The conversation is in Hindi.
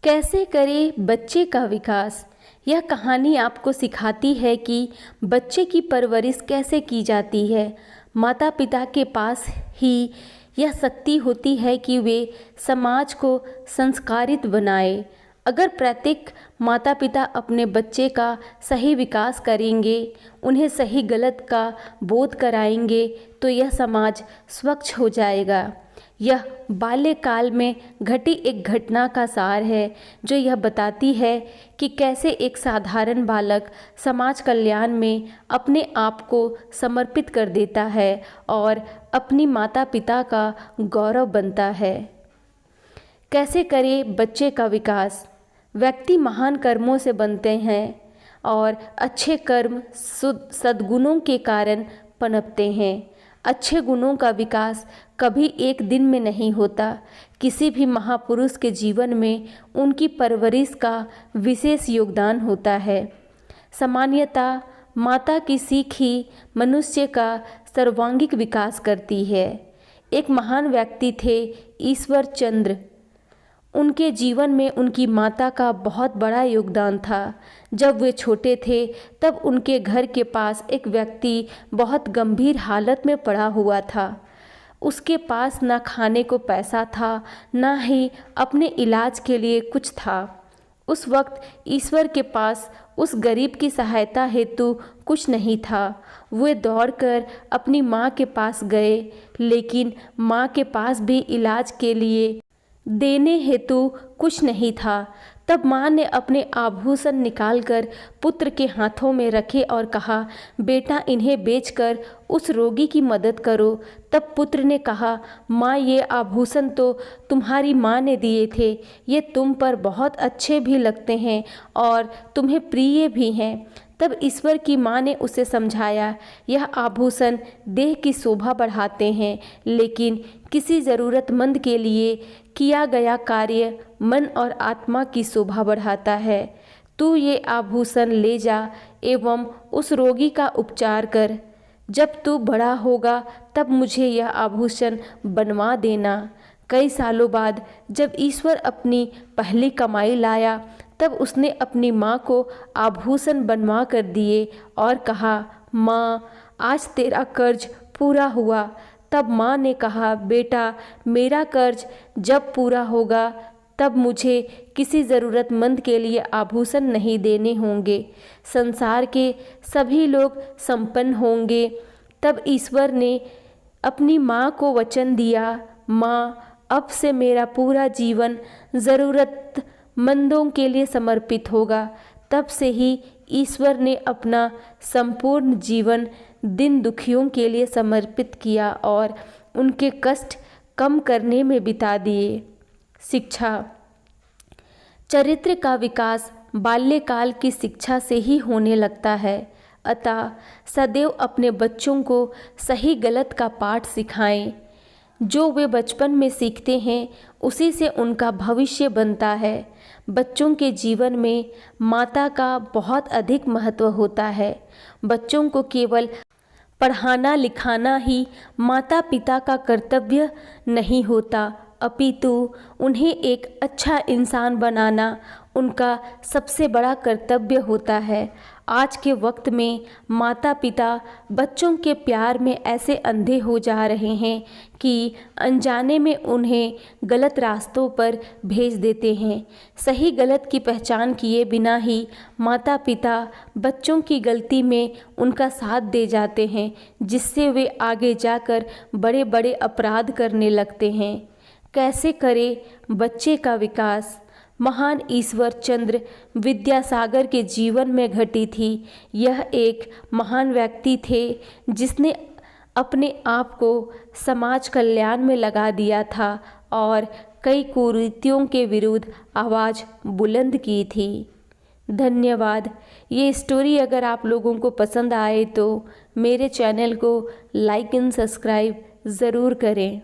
कैसे करें बच्चे का विकास। यह कहानी आपको सिखाती है कि बच्चे की परवरिश कैसे की जाती है। माता पिता के पास ही यह शक्ति होती है कि वे समाज को संस्कारित बनाए। अगर प्रत्येक माता पिता अपने बच्चे का सही विकास करेंगे, उन्हें सही गलत का बोध कराएंगे, तो यह समाज स्वच्छ हो जाएगा। यह बाल्यकाल में घटी एक घटना का सार है, जो यह बताती है कि कैसे एक साधारण बालक समाज कल्याण में अपने आप को समर्पित कर देता है और अपनी माता पिता का गौरव बनता है। कैसे करें बच्चे का विकास। व्यक्ति महान कर्मों से बनते हैं और अच्छे कर्म सद्गुणों के कारण पनपते हैं। अच्छे गुणों का विकास कभी एक दिन में नहीं होता। किसी भी महापुरुष के जीवन में उनकी परवरिश का विशेष योगदान होता है। सामान्यतः माता की सीख ही मनुष्य का सर्वांगीण विकास करती है। एक महान व्यक्ति थे ईश्वर चंद्र। उनके जीवन में उनकी माता का बहुत बड़ा योगदान था। जब वे छोटे थे तब उनके घर के पास एक व्यक्ति बहुत गंभीर हालत में पड़ा हुआ था। उसके पास ना खाने को पैसा था, ना ही अपने इलाज के लिए कुछ था। उस वक्त ईश्वर के पास उस गरीब की सहायता हेतु कुछ नहीं था। वे दौड़कर अपनी माँ के पास गए, लेकिन माँ के पास भी इलाज के लिए देने हेतु कुछ नहीं था। तब माँ ने अपने आभूषण निकालकर पुत्र के हाथों में रखे और कहा, बेटा इन्हें बेचकर उस रोगी की मदद करो। तब पुत्र ने कहा, माँ ये आभूषण तो तुम्हारी माँ ने दिए थे, ये तुम पर बहुत अच्छे भी लगते हैं और तुम्हें प्रिय भी हैं। तब ईश्वर की माँ ने उसे समझाया, यह आभूषण देह की शोभा बढ़ाते हैं, लेकिन किसी ज़रूरतमंद के लिए किया गया कार्य मन और आत्मा की शोभा बढ़ाता है। तू ये आभूषण ले जा एवं उस रोगी का उपचार कर। जब तू बड़ा होगा तब मुझे यह आभूषण बनवा देना। कई सालों बाद जब ईश्वर अपनी पहली कमाई लाया, तब उसने अपनी माँ को आभूषण बनवा कर दिए और कहा, माँ आज तेरा कर्ज पूरा हुआ। तब माँ ने कहा, बेटा मेरा कर्ज जब पूरा होगा तब मुझे किसी ज़रूरतमंद के लिए आभूषण नहीं देने होंगे, संसार के सभी लोग संपन्न होंगे। तब ईश्वर ने अपनी माँ को वचन दिया, माँ अब से मेरा पूरा जीवन ज़रूरतमंदों के लिए समर्पित होगा। तब से ही ईश्वर ने अपना संपूर्ण जीवन दिन दुखियों के लिए समर्पित किया और उनके कष्ट कम करने में बिता दिए। शिक्षा। चरित्र का विकास बाल्यकाल की शिक्षा से ही होने लगता है। अतः सदैव अपने बच्चों को सही गलत का पाठ सिखाएं। जो वे बचपन में सीखते हैं उसी से उनका भविष्य बनता है। बच्चों के जीवन में माता का बहुत अधिक महत्व होता है। बच्चों को केवल पढ़ाना लिखाना ही माता पिता का कर्तव्य नहीं होता, अपितु उन्हें एक अच्छा इंसान बनाना उनका सबसे बड़ा कर्तव्य होता है। आज के वक्त में माता पिता बच्चों के प्यार में ऐसे अंधे हो जा रहे हैं कि अनजाने में उन्हें गलत रास्तों पर भेज देते हैं। सही गलत की पहचान किए बिना ही माता पिता बच्चों की गलती में उनका साथ दे जाते हैं, जिससे वे आगे जाकर बड़े बड़े अपराध करने लगते हैं। कैसे करें बच्चे का विकास। महान ईश्वर चंद्र विद्यासागर के जीवन में घटी थी। यह एक महान व्यक्ति थे जिसने अपने आप को समाज कल्याण में लगा दिया था और कई कुरीतियों के विरुद्ध आवाज़ बुलंद की थी। धन्यवाद। ये स्टोरी अगर आप लोगों को पसंद आए तो मेरे चैनल को लाइक एंड सब्सक्राइब ज़रूर करें।